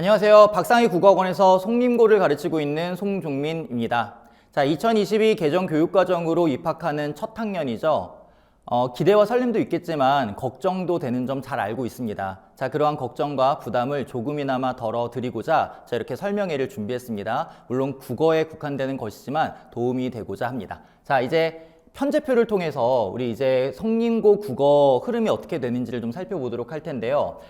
안녕하세요. 박상희 국어학원에서 송림고를 가르치고 있는 송종민입니다. 자, 2022 개정 교육과정으로 입학하는 첫 학년이죠. 기대와 설렘도 있겠지만 걱정도 되는 점 잘 알고 있습니다. 자, 그러한 걱정과 부담을 조금이나마 덜어드리고자 이렇게 설명회를 준비했습니다. 물론 국어에 국한되는 것이지만 도움이 되고자 합니다. 자, 이제 편제표를 통해서 우리 이제 송림고 국어 흐름이 어떻게 되는지를 좀 살펴보도록 할 텐데요.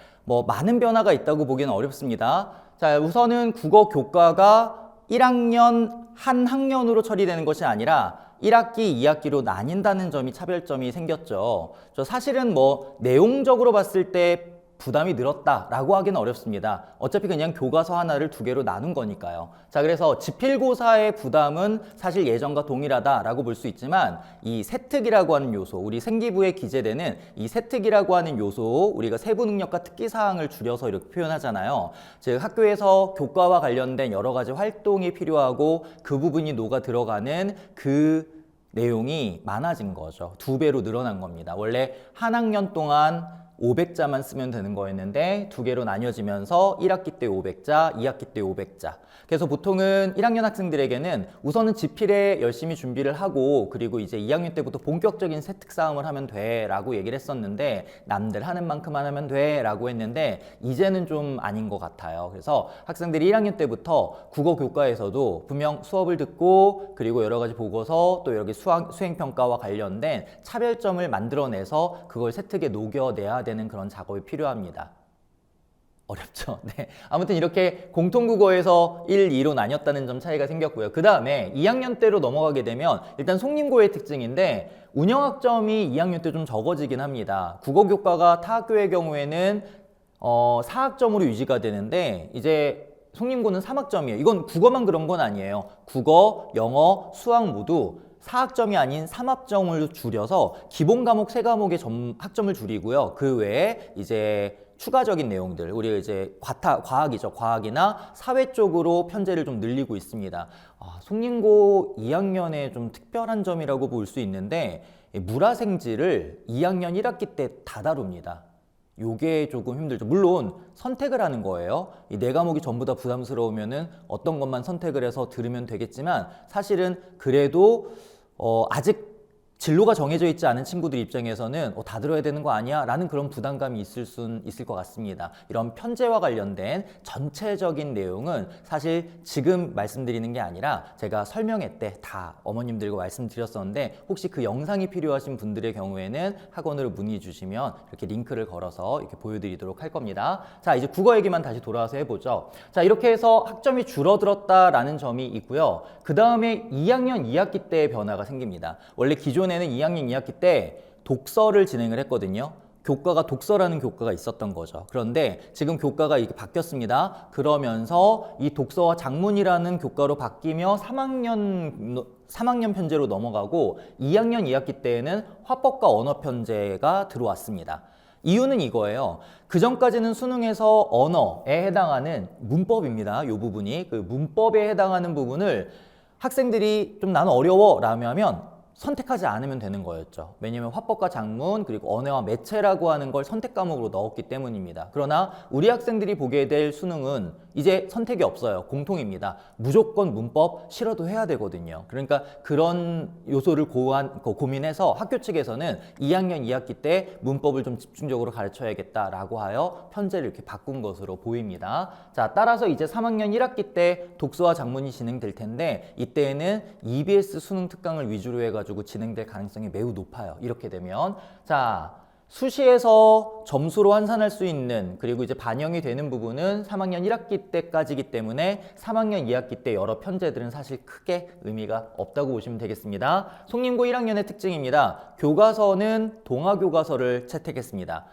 많은 변화가 있다고 보기는 어렵습니다. 자, 우선은 국어 교과가 1학년 한 학년으로 처리되는 것이 아니라 1학기, 2학기로 나뉜다는 점이 차별점이 생겼죠. 사실은 내용적으로 봤을 때 부담이 늘었다라고 하기는 어렵습니다. 어차피 그냥 교과서 하나를 두 개로 나눈 거니까요. 자, 그래서 지필고사의 부담은 사실 예전과 동일하다라고 볼 수 있지만 이 세특이라고 하는 요소, 우리 생기부에 기재되는 이 세특이라고 하는 요소, 우리가 세부 능력과 특기 사항을 줄여서 이렇게 표현하잖아요. 즉 학교에서 교과와 관련된 여러 가지 활동이 필요하고 그 부분이 녹아 들어가는 그 내용이 많아진 거죠. 2배로 늘어난 겁니다. 원래 한 학년 동안 500자만 쓰면 되는 거였는데 두 개로 나뉘어지면서 1학기 때 500자, 2학기 때 500자. 그래서 보통은 1학년 학생들에게는 우선은 지필에 열심히 준비를 하고 그리고 이제 2학년 때부터 본격적인 세특 싸움을 하면 돼 라고 얘기를 했었는데 남들 하는 만큼만 하면 돼 라고 했는데 이제는 좀 아닌 것 같아요. 그래서 학생들이 1학년 때부터 국어 교과에서도 분명 수업을 듣고 그리고 여러 가지 보고서 또 여기 수행평가와 관련된 차별점을 만들어내서 그걸 세특에 녹여내야 되는 그런 작업이 필요합니다. 어렵죠. 네. 아무튼 이렇게 공통국어에서 1, 2로 나뉘었다는 점 차이가 생겼고요. 그 다음에 2학년 때로 넘어가게 되면 일단 송림고의 특징인데 운영학점이 2학년 때 좀 적어지긴 합니다. 국어교과가 타 학교의 경우에는 4학점으로 유지가 되는데 이제 송림고는 3학점이에요. 이건 국어만 그런 건 아니에요. 국어, 영어, 수학 모두 4학점이 아닌 3학점을 줄여서 기본 과목 3과목의 학점을 줄이고요. 그 외에 이제 추가적인 내용들, 우리 이제 과학이죠. 과학이나 사회 쪽으로 편제를 좀 늘리고 있습니다. 송림고 2학년의 좀 특별한 점이라고 볼 수 있는데 물화생지를 2학년 1학기 때 다 다룹니다. 요게 조금 힘들죠. 물론 선택을 하는 거예요. 이 4과목이 전부 다 부담스러우면은 어떤 것만 선택을 해서 들으면 되겠지만 사실은 그래도 아직 진로가 정해져 있지 않은 친구들 입장에서는 다 들어야 되는 거 아니야? 라는 그런 부담감이 있을 것 같습니다. 이런 편제와 관련된 전체적인 내용은 사실 지금 말씀드리는 게 아니라 제가 설명회 때 다 어머님들과 말씀드렸었는데 혹시 그 영상이 필요하신 분들의 경우에는 학원으로 문의 주시면 이렇게 링크를 걸어서 이렇게 보여드리도록 할 겁니다. 자, 이제 국어 얘기만 다시 돌아와서 해보죠. 자, 이렇게 해서 학점이 줄어들었다라는 점이 있고요. 그 다음에 2학년 2학기 때의 변화가 생깁니다. 원래 기존에는 2학년 2학기 때 독서를 진행을 했거든요. 교과가 독서라는 교과가 있었던 거죠. 그런데 지금 교과가 이렇게 바뀌었습니다. 그러면서 이 독서와 작문이라는 교과로 바뀌며 3학년 편제로 넘어가고 2학년 2학기 때에는 화법과 언어 편제가 들어왔습니다. 이유는 이거예요. 그 전까지는 수능에서 언어에 해당하는 문법입니다. 이 부분이 그 문법에 해당하는 부분을 학생들이 좀 나는 어려워 라면 선택하지 않으면 되는 거였죠. 왜냐하면 화법과 작문 그리고 언어와 매체라고 하는 걸 선택 과목으로 넣었기 때문입니다. 그러나 우리 학생들이 보게 될 수능은 이제 선택이 없어요. 공통입니다. 무조건 문법 싫어도 해야 되거든요. 그러니까 그런 요소를 고민해서 학교 측에서는 2학년 2학기 때 문법을 좀 집중적으로 가르쳐야겠다라고 하여 편제를 이렇게 바꾼 것으로 보입니다. 자, 따라서 이제 3학년 1학기 때 독서와 작문이 진행될 텐데 이때에는 EBS 수능 특강을 위주로 해가지고 진행될 가능성이 매우 높아요. 이렇게 되면 자, 수시에서 점수로 환산할 수 있는 그리고 이제 반영이 되는 부분은 3학년 1학기 때까지이기 때문에 3학년 2학기 때 여러 편제들은 사실 크게 의미가 없다고 보시면 되겠습니다. 송림고 1학년의 특징입니다. 교과서는 동아교과서를 채택했습니다.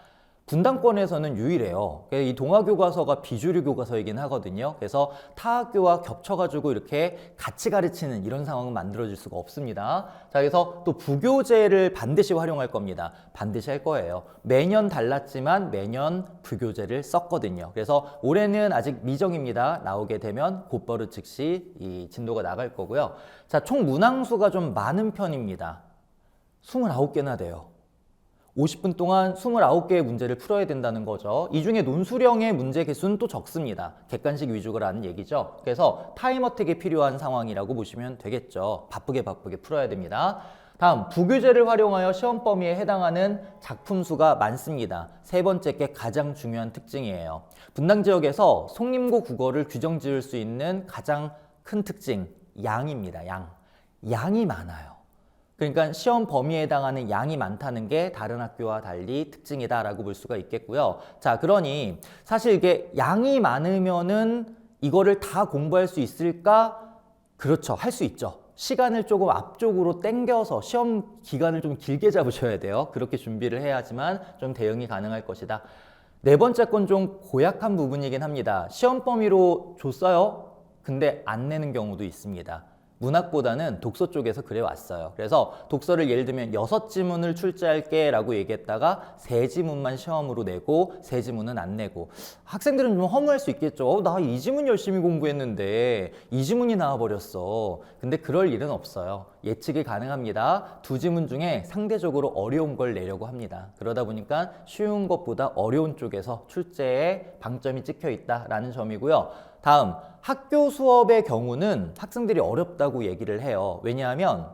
분당권에서는 유일해요. 이 동아교과서가 비주류 교과서이긴 하거든요. 그래서 타 학교와 겹쳐가지고 이렇게 같이 가르치는 이런 상황은 만들어질 수가 없습니다. 자, 그래서 또 부교재를 반드시 활용할 겁니다. 반드시 할 거예요. 매년 달랐지만 매년 부교재를 썼거든요. 그래서 올해는 아직 미정입니다. 나오게 되면 곧바로 즉시 이 진도가 나갈 거고요. 자, 총 문항수가 좀 많은 편입니다. 29개나 돼요. 50분 동안 29개의 문제를 풀어야 된다는 거죠. 이 중에 논술형의 문제 개수는 또 적습니다. 객관식 위주라는 얘기죠. 그래서 타임어택이 필요한 상황이라고 보시면 되겠죠. 바쁘게 풀어야 됩니다. 다음, 부교재를 활용하여 시험 범위에 해당하는 작품 수가 많습니다. 세 번째 게 가장 중요한 특징이에요. 분당 지역에서 송림고 국어를 규정 지을 수 있는 가장 큰 특징, 양입니다. 양이 많아요. 그러니까 시험 범위에 해당하는 양이 많다는 게 다른 학교와 달리 특징이다라고 볼 수가 있겠고요. 자, 그러니 사실 이게 양이 많으면은 이거를 다 공부할 수 있을까? 그렇죠. 할 수 있죠. 시간을 조금 앞쪽으로 당겨서 시험 기간을 좀 길게 잡으셔야 돼요. 그렇게 준비를 해야지만 좀 대응이 가능할 것이다. 네 번째 건 좀 고약한 부분이긴 합니다. 시험 범위로 줬어요. 근데 안 내는 경우도 있습니다. 문학보다는 독서 쪽에서 그래 왔어요. 그래서 독서를 예를 들면 6지문을 출제할게 라고 얘기했다가 3지문만 시험으로 내고 3지문은 안 내고, 학생들은 좀 허무할 수 있겠죠. 나 2지문 열심히 공부했는데 2지문이 나와버렸어. 근데 그럴 일은 없어요. 예측이 가능합니다. 2지문 중에 상대적으로 어려운 걸 내려고 합니다. 그러다 보니까 쉬운 것보다 어려운 쪽에서 출제에 방점이 찍혀 있다라는 점이고요. 다음, 학교 수업의 경우는 학생들이 어렵다고 얘기를 해요. 왜냐하면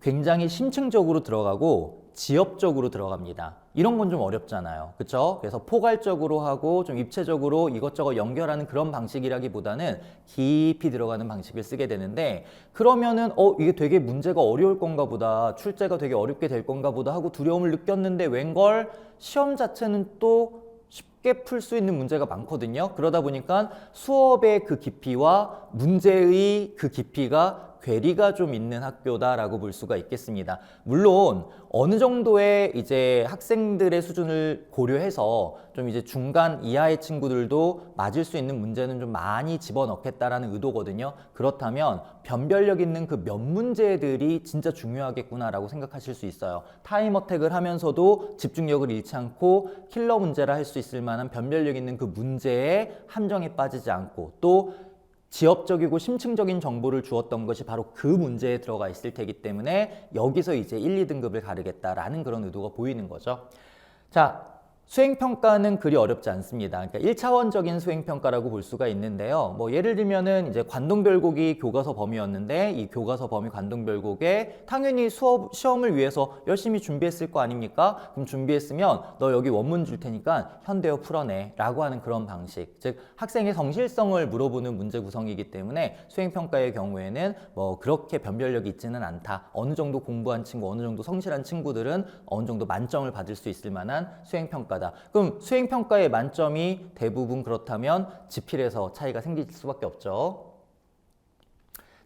굉장히 심층적으로 들어가고 지엽적으로 들어갑니다. 이런 건 좀 어렵잖아요. 그렇죠? 그래서 포괄적으로 하고 좀 입체적으로 이것저것 연결하는 그런 방식이라기보다는 깊이 들어가는 방식을 쓰게 되는데, 그러면은 이게 되게 문제가 어려울 건가 보다, 출제가 되게 어렵게 될 건가 보다 하고 두려움을 느꼈는데 웬걸 시험 자체는 또 쉽게 풀 수 있는 문제가 많거든요. 그러다 보니까 수업의 그 깊이와 문제의 그 깊이가 괴리가 좀 있는 학교다라고 볼 수가 있겠습니다. 물론 어느 정도의 이제 학생들의 수준을 고려해서 좀 이제 중간 이하의 친구들도 맞을 수 있는 문제는 좀 많이 집어넣겠다라는 의도거든요. 그렇다면 변별력 있는 그 몇 문제들이 진짜 중요하겠구나라고 생각하실 수 있어요. 타임 어택을 하면서도 집중력을 잃지 않고 킬러 문제라 할 수 있을 만한 변별력 있는 그 문제에 함정에 빠지지 않고, 또 지엽적이고 심층적인 정보를 주었던 것이 바로 그 문제에 들어가 있을 테기 때문에 여기서 이제 1, 2등급을 가르겠다라는 그런 의도가 보이는 거죠. 자, 수행평가는 그리 어렵지 않습니다. 그러니까 1차원적인 수행평가라고 볼 수가 있는데요. 뭐 예를 들면은 이제 관동별곡이 교과서 범위였는데, 이 교과서 범위 관동별곡에 당연히 시험을 위해서 열심히 준비했을 거 아닙니까? 그럼 준비했으면 너 여기 원문 줄 테니까 현대어 풀어내 라고 하는 그런 방식, 즉 학생의 성실성을 물어보는 문제 구성이기 때문에 수행평가의 경우에는 뭐 그렇게 변별력이 있지는 않다. 어느 정도 공부한 친구, 어느 정도 성실한 친구들은 어느 정도 만점을 받을 수 있을 만한 수행평가다. 그럼 수행평가의 만점이 대부분 그렇다면 지필에서 차이가 생길 수밖에 없죠.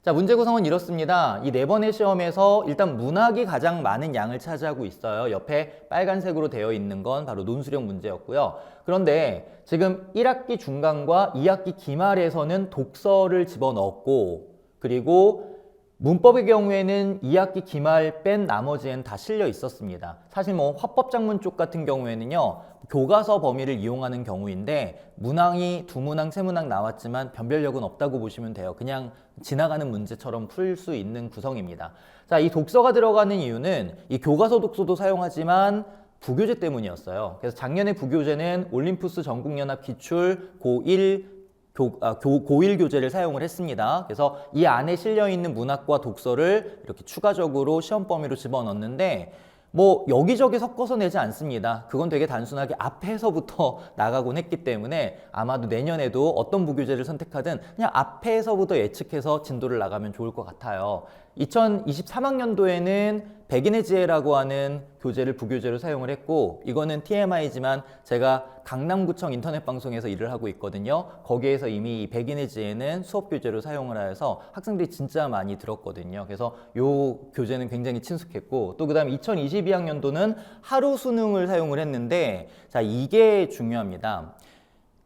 자, 문제 구성은 이렇습니다. 이 4번의 시험에서 일단 문학이 가장 많은 양을 차지하고 있어요. 옆에 빨간색으로 되어 있는 건 바로 논술형 문제였고요. 그런데 지금 1학기 중간과 2학기 기말에서는 독서를 집어넣었고, 그리고 문법의 경우에는 2학기 기말 뺀 나머지엔 다 실려 있었습니다. 사실 뭐 화법작문 쪽 같은 경우에는요, 교과서 범위를 이용하는 경우인데 문항이 2문항, 3문항 나왔지만 변별력은 없다고 보시면 돼요. 그냥 지나가는 문제처럼 풀 수 있는 구성입니다. 자, 이 독서가 들어가는 이유는 이 교과서 독서도 사용하지만 부교재 때문이었어요. 그래서 작년에 부교재는 올림푸스 전국연합 기출 고1 고1 교재를 사용을 했습니다. 그래서 이 안에 실려있는 문학과 독서를 이렇게 추가적으로 시험 범위로 집어넣는데, 뭐 여기저기 섞어서 내지 않습니다. 그건 되게 단순하게 앞에서부터 나가곤 했기 때문에 아마도 내년에도 어떤 부교재를 선택하든 그냥 앞에서부터 예측해서 진도를 나가면 좋을 것 같아요. 2023학년도에는 백인의 지혜라고 하는 교재를 부교재로 사용을 했고, 이거는 TMI지만 제가 강남구청 인터넷 방송에서 일을 하고 있거든요. 거기에서 이미 이 백인의 지혜는 수업 교재로 사용을 해서 학생들이 진짜 많이 들었거든요. 그래서 이 교재는 굉장히 친숙했고, 또 그 다음에 2022학년도는 하루 수능을 사용을 했는데, 자, 이게 중요합니다.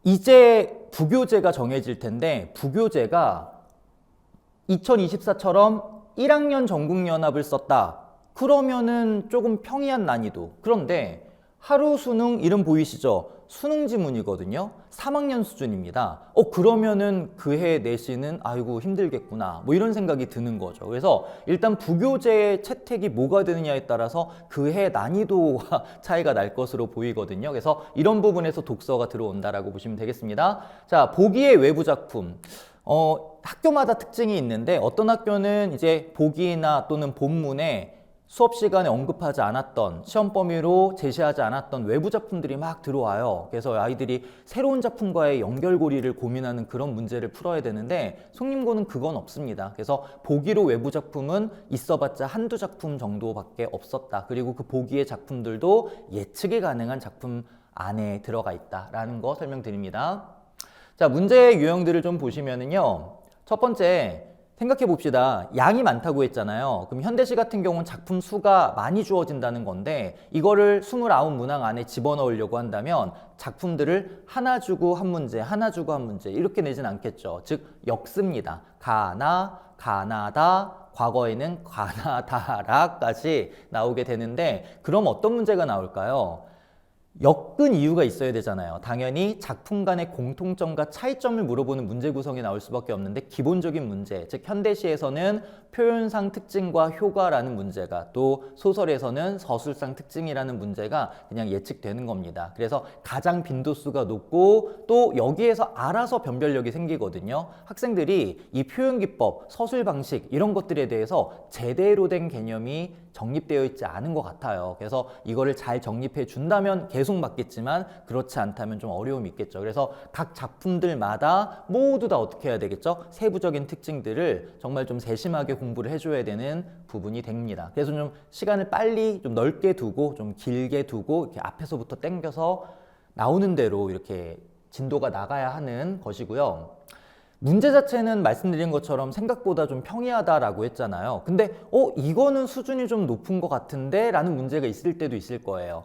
이제 부교재가 정해질 텐데, 부교재가 2024처럼 1학년 전국연합을 썼다. 그러면은 조금 평이한 난이도. 그런데 하루 수능 이름 보이시죠? 수능 지문이거든요. 3학년 수준입니다. 그러면은 그 해 내신은 아이고 힘들겠구나. 뭐 이런 생각이 드는 거죠. 그래서 일단 부교재의 채택이 뭐가 되느냐에 따라서 그 해 난이도가 차이가 날 것으로 보이거든요. 그래서 이런 부분에서 독서가 들어온다라고 보시면 되겠습니다. 자, 보기의 외부 작품. 학교마다 특징이 있는데 어떤 학교는 이제 보기나 또는 본문에 수업 시간에 언급하지 않았던 시험 범위로 제시하지 않았던 외부 작품들이 막 들어와요. 그래서 아이들이 새로운 작품과의 연결고리를 고민하는 그런 문제를 풀어야 되는데 송림고는 그건 없습니다. 그래서 보기로 외부 작품은 있어봤자 한두 작품 정도밖에 없었다. 그리고 그 보기의 작품들도 예측이 가능한 작품 안에 들어가 있다라는 거 설명드립니다. 자, 문제의 유형들을 좀 보시면은요. 첫 번째, 생각해 봅시다. 양이 많다고 했잖아요. 그럼 현대시 같은 경우는 작품 수가 많이 주어진다는 건데 이거를 29문항 안에 집어넣으려고 한다면 작품들을 하나 주고 한 문제, 하나 주고 한 문제 이렇게 내진 않겠죠. 즉 역습니다. 가나, 가나다, 과거에는 가나다라까지 나오게 되는데 그럼 어떤 문제가 나올까요? 엮은 이유가 있어야 되잖아요. 당연히 작품 간의 공통점과 차이점을 물어보는 문제 구성이 나올 수밖에 없는데 기본적인 문제, 즉 현대시에서는 표현상 특징과 효과라는 문제가 또 소설에서는 서술상 특징이라는 문제가 그냥 예측되는 겁니다. 그래서 가장 빈도수가 높고 또 여기에서 알아서 변별력이 생기거든요. 학생들이 이 표현기법, 서술 방식 이런 것들에 대해서 제대로 된 개념이 정립되어 있지 않은 것 같아요. 그래서 이거를 잘 정립해 준다면 계속 맞겠지만 그렇지 않다면 좀 어려움이 있겠죠. 그래서 각 작품들마다 모두 다 어떻게 해야 되겠죠? 세부적인 특징들을 정말 좀 세심하게 공부를 해줘야 되는 부분이 됩니다. 그래서 좀 시간을 빨리 좀 넓게 두고 좀 길게 두고 이렇게 앞에서부터 당겨서 나오는 대로 이렇게 진도가 나가야 하는 것이고요. 문제 자체는 말씀드린 것처럼 생각보다 좀 평이하다라고 했잖아요. 근데 이거는 수준이 좀 높은 것 같은데 라는 문제가 있을 때도 있을 거예요.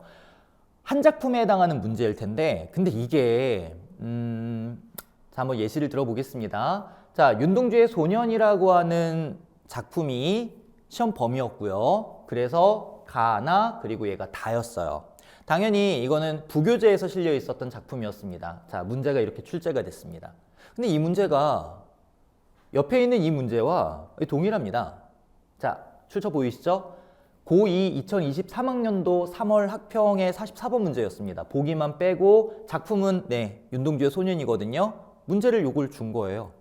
한 작품에 해당하는 문제일 텐데 근데 이게 자, 한번 예시를 들어보겠습니다. 자, 윤동주의 소년이라고 하는 작품이 시험 범위였고요. 그래서 가나 그리고 얘가 다였어요. 당연히 이거는 부교재에서 실려 있었던 작품이었습니다. 자, 문제가 이렇게 출제가 됐습니다. 근데 이 문제가 옆에 있는 이 문제와 동일합니다. 자, 출처 보이시죠? 고2 2023학년도 3월 학평의 44번 문제였습니다. 보기만 빼고 작품은 윤동주의 소년이거든요. 문제를 요걸 준 거예요.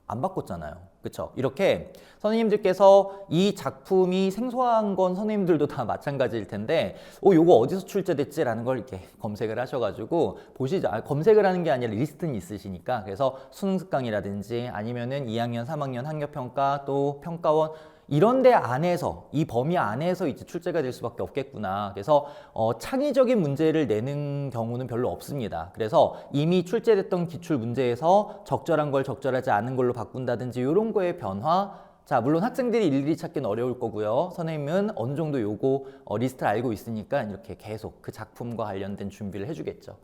안 바꿨잖아요. 그쵸? 이렇게 선생님들께서 이 작품이 생소한 건 선생님들도 다 마찬가지일 텐데 요거 어디서 출제됐지라는 걸 이렇게 검색을 하셔가지고 보시죠. 검색을 하는 게 아니라 리스트는 있으시니까 그래서 수능특강이라든지 아니면은 2학년, 3학년 학력평가 또 평가원 이런 데 안에서 이 범위 안에서 이제 출제가 될 수밖에 없겠구나. 그래서 창의적인 문제를 내는 경우는 별로 없습니다. 그래서 이미 출제됐던 기출 문제에서 적절한 걸 적절하지 않은 걸로 바꾼다든지 이런 거의 변화. 자, 물론 학생들이 일일이 찾기는 어려울 거고요. 선생님은 어느 정도 요거 리스트를 알고 있으니까 이렇게 계속 그 작품과 관련된 준비를 해주겠죠.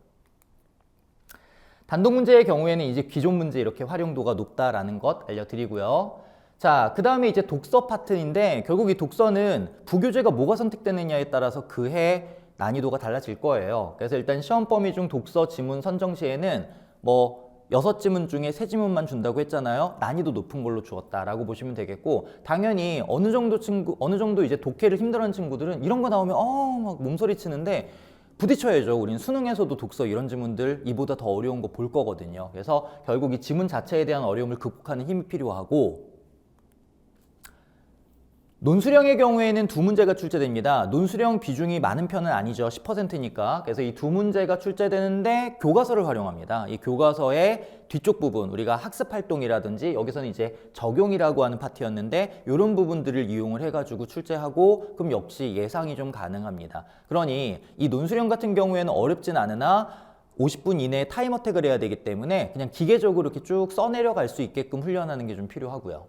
단독 문제의 경우에는 이제 기존 문제 이렇게 활용도가 높다라는 것 알려드리고요. 자, 그 다음에 이제 독서 파트인데 결국 이 독서는 부교재가 뭐가 선택되느냐에 따라서 그 해 난이도가 달라질 거예요. 그래서 일단 시험 범위 중 독서 지문 선정 시에는 뭐 6지문 중에 3지문만 준다고 했잖아요. 난이도 높은 걸로 주었다라고 보시면 되겠고 당연히 어느 정도 이제 독해를 힘들어하는 친구들은 이런 거 나오면 막 몸소리 치는데 부딪혀야죠. 우린 수능에서도 독서 이런 지문들 이보다 더 어려운 거 볼 거거든요. 그래서 결국 이 지문 자체에 대한 어려움을 극복하는 힘이 필요하고 논술형의 경우에는 두 문제가 출제됩니다. 논술형 비중이 많은 편은 아니죠. 10%니까. 그래서 이 두 문제가 출제되는데 교과서를 활용합니다. 이 교과서의 뒤쪽 부분, 우리가 학습활동이라든지 여기서는 이제 적용이라고 하는 파트였는데 이런 부분들을 이용을 해가지고 출제하고 그럼 역시 예상이 좀 가능합니다. 그러니 이 논술형 같은 경우에는 어렵진 않으나 50분 이내에 타임 어택을 해야 되기 때문에 그냥 기계적으로 이렇게 쭉 써내려갈 수 있게끔 훈련하는 게 좀 필요하고요.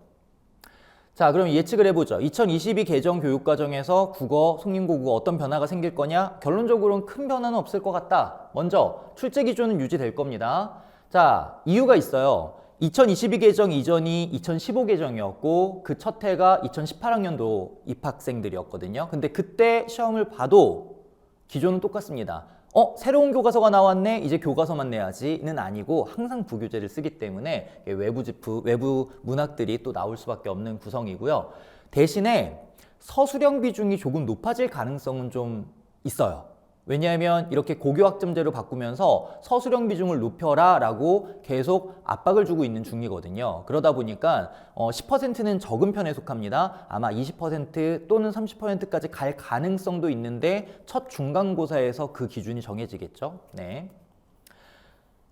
자, 그럼 예측을 해보죠. 2022 개정 교육과정에서 국어, 송림고국어 어떤 변화가 생길 거냐? 결론적으로는 큰 변화는 없을 것 같다. 먼저 출제 기준은 유지될 겁니다. 자, 이유가 있어요. 2022 개정 이전이 2015 개정이었고 그 첫 해가 2018학년도 입학생들이었거든요. 근데 그때 시험을 봐도 기조는 똑같습니다. 새로운 교과서가 나왔네. 이제 교과서만 내야지는 아니고 항상 부교재를 쓰기 때문에 외부 문학들이 또 나올 수밖에 없는 구성이고요. 대신에 서술형 비중이 조금 높아질 가능성은 좀 있어요. 왜냐하면 이렇게 고교학점제로 바꾸면서 서술형 비중을 높여라 라고 계속 압박을 주고 있는 중이거든요. 그러다 보니까 10%는 적은 편에 속합니다. 아마 20% 또는 30%까지 갈 가능성도 있는데 첫 중간고사에서 그 기준이 정해지겠죠. 네.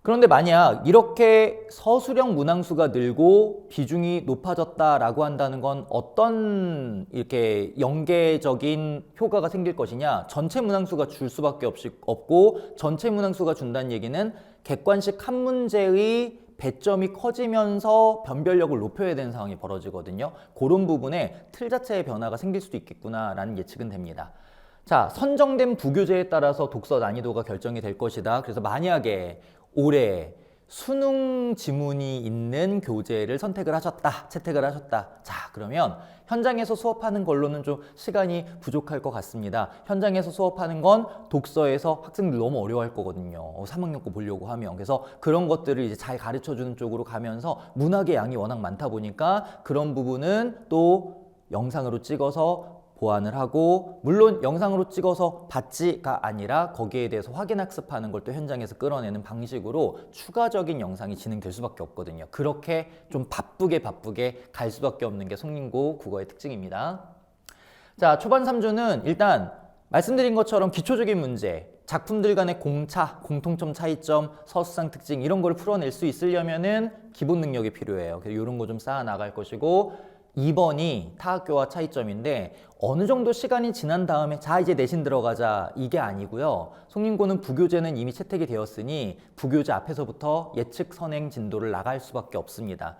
그런데 만약 이렇게 서술형 문항수가 늘고 비중이 높아졌다라고 한다는 건 어떤 이렇게 연계적인 효과가 생길 것이냐? 전체 문항수가 줄 수밖에 없고 전체 문항수가 준다는 얘기는 객관식 한 문제의 배점이 커지면서 변별력을 높여야 되는 상황이 벌어지거든요. 그런 부분에 틀 자체의 변화가 생길 수도 있겠구나라는 예측은 됩니다. 자, 선정된 부교재에 따라서 독서 난이도가 결정이 될 것이다. 그래서 만약에 올해 수능 지문이 있는 교재를 선택을 하셨다, 채택을 하셨다. 자, 그러면 현장에서 수업하는 걸로는 좀 시간이 부족할 것 같습니다. 현장에서 수업하는 건 독서에서 학생들 너무 어려워할 거거든요. 3학년 거 보려고 하면. 그래서 그런 것들을 이제 잘 가르쳐주는 쪽으로 가면서 문학의 양이 워낙 많다 보니까 그런 부분은 또 영상으로 찍어서 보완을 하고, 물론 영상으로 찍어서 봤지가 아니라 거기에 대해서 확인 학습하는 걸 또 현장에서 끌어내는 방식으로 추가적인 영상이 진행될 수밖에 없거든요. 그렇게 좀 바쁘게 갈 수밖에 없는 게 송림고 국어의 특징입니다. 자, 초반 3주는 일단 말씀드린 것처럼 기초적인 문제, 작품들 간의 공차, 공통점, 차이점, 서술상 특징 이런 걸 풀어낼 수 있으려면은 기본 능력이 필요해요. 그래서 이런 거 좀 쌓아 나갈 것이고, 2번이 타학교와 차이점인데 어느 정도 시간이 지난 다음에 자 이제 내신 들어가자 이게 아니고요. 송림고는 부교재는 이미 채택이 되었으니 부교재 앞에서부터 예측 선행 진도를 나갈 수밖에 없습니다.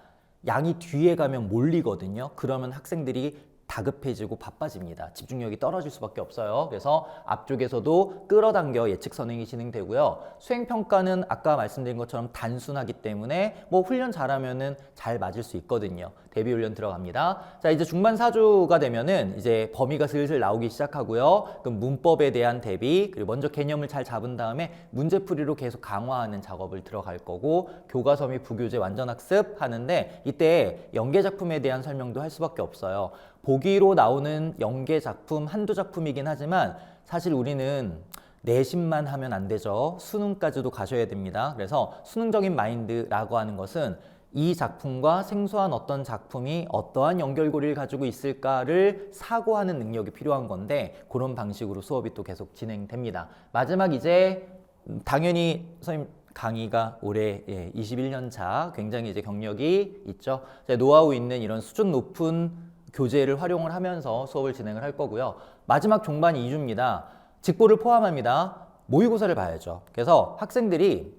양이 뒤에 가면 몰리거든요. 그러면 학생들이 다급해지고 바빠집니다. 집중력이 떨어질 수밖에 없어요. 그래서 앞쪽에서도 끌어당겨 예측 선행이 진행되고요. 수행평가는 아까 말씀드린 것처럼 단순하기 때문에 뭐 훈련 잘하면은 잘 맞을 수 있거든요. 대비훈련 들어갑니다. 자, 이제 중반 4주가 되면은 이제 범위가 슬슬 나오기 시작하고요. 그럼 문법에 대한 대비, 그리고 먼저 개념을 잘 잡은 다음에 문제풀이로 계속 강화하는 작업을 들어갈 거고, 교과서 및 부교재 완전 학습 하는데 이때 연계 작품에 대한 설명도 할 수밖에 없어요. 보기로 나오는 연계 작품 한두 작품이긴 하지만 사실 우리는 내신만 하면 안 되죠. 수능까지도 가셔야 됩니다. 그래서 수능적인 마인드라고 하는 것은 이 작품과 생소한 어떤 작품이 어떠한 연결고리를 가지고 있을까를 사고하는 능력이 필요한 건데, 그런 방식으로 수업이 또 계속 진행됩니다. 마지막 이제 당연히 선생님 강의가 올해 21년 차 굉장히 이제 경력이 있죠. 노하우 있는 이런 수준 높은 교재를 활용을 하면서 수업을 진행을 할 거고요. 마지막 종반이 2주입니다. 직보를 포함합니다. 모의고사를 봐야죠. 그래서 학생들이,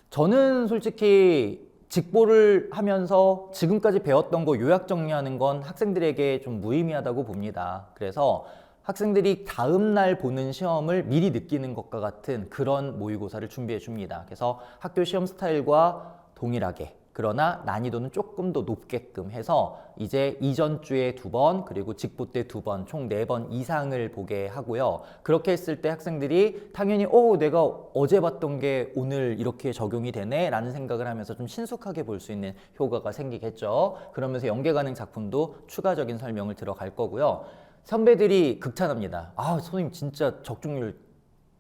저는 솔직히 직보를 하면서 지금까지 배웠던 거 요약 정리하는 건 학생들에게 좀 무의미하다고 봅니다. 그래서 학생들이 다음 날 보는 시험을 미리 느끼는 것과 같은 그런 모의고사를 준비해 줍니다. 그래서 학교 시험 스타일과 동일하게, 그러나 난이도는 조금 더 높게끔 해서 이제 이전 주에 2번, 그리고 직보 때 2번, 총 4번 이상을 보게 하고요. 그렇게 했을 때 학생들이 당연히 내가 어제 봤던 게 오늘 이렇게 적용이 되네 라는 생각을 하면서 좀 신속하게 볼 수 있는 효과가 생기겠죠. 그러면서 연계 가능 작품도 추가적인 설명을 들어갈 거고요. 선배들이 극찬합니다. 선생님 진짜 적중률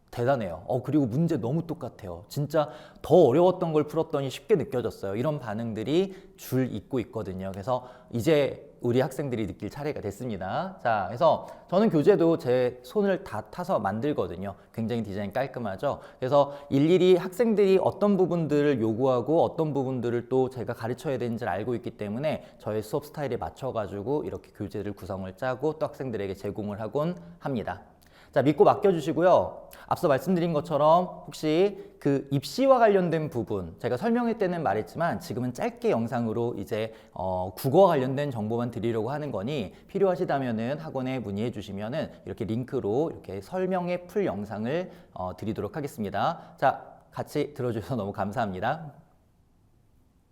대단해요. 그리고 문제 너무 똑같아요. 진짜 더 어려웠던 걸 풀었더니 쉽게 느껴졌어요. 이런 반응들이 줄 잇고 있거든요. 그래서 이제 우리 학생들이 느낄 차례가 됐습니다. 자, 그래서 저는 교재도 제 손을 다 타서 만들거든요. 굉장히 디자인 깔끔하죠. 그래서 일일이 학생들이 어떤 부분들을 요구하고 어떤 부분들을 또 제가 가르쳐야 되는지를 알고 있기 때문에 저의 수업 스타일에 맞춰가지고 이렇게 교재를 구성을 짜고 또 학생들에게 제공을 하곤 합니다. 자, 믿고 맡겨주시고요. 앞서 말씀드린 것처럼 혹시 그 입시와 관련된 부분, 제가 설명회 때는 말했지만 지금은 짧게 영상으로 이제 국어와 관련된 정보만 드리려고 하는 거니, 필요하시다면은 학원에 문의해 주시면은 이렇게 링크로 이렇게 설명회 풀 영상을 드리도록 하겠습니다. 자, 같이 들어주셔서 너무 감사합니다.